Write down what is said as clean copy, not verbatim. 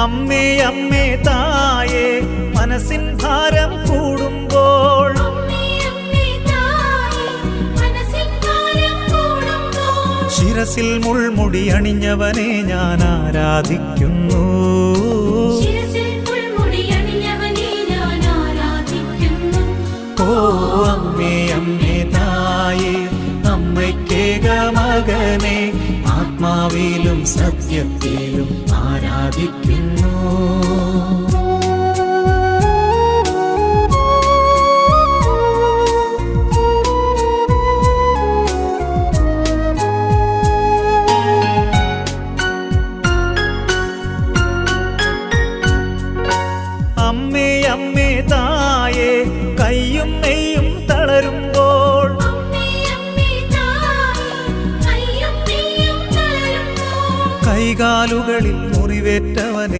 അമ്മേ അമ്മേ തായേ മനസ്സിൻ ഭാരം കൂടുമ്പോൾ ശിരസിൽ മുൾമുടി അണിഞ്ഞവനെ ഞാൻ ആരാധിക്കുന്നു. ഓ അമ്മേ അമ്മേ തായേ അമ്മയ്ക്കേക മകനെ ആത്മാവിലും സത്യത്തിലും ആരാധിക്കുന്നു. അമ്മേ അമ്മേ തായേ കയ്യും നെയ്യും തളരുമ്പോൾ കൈകാലുകളിൽ മുറിവേറ്റവനെ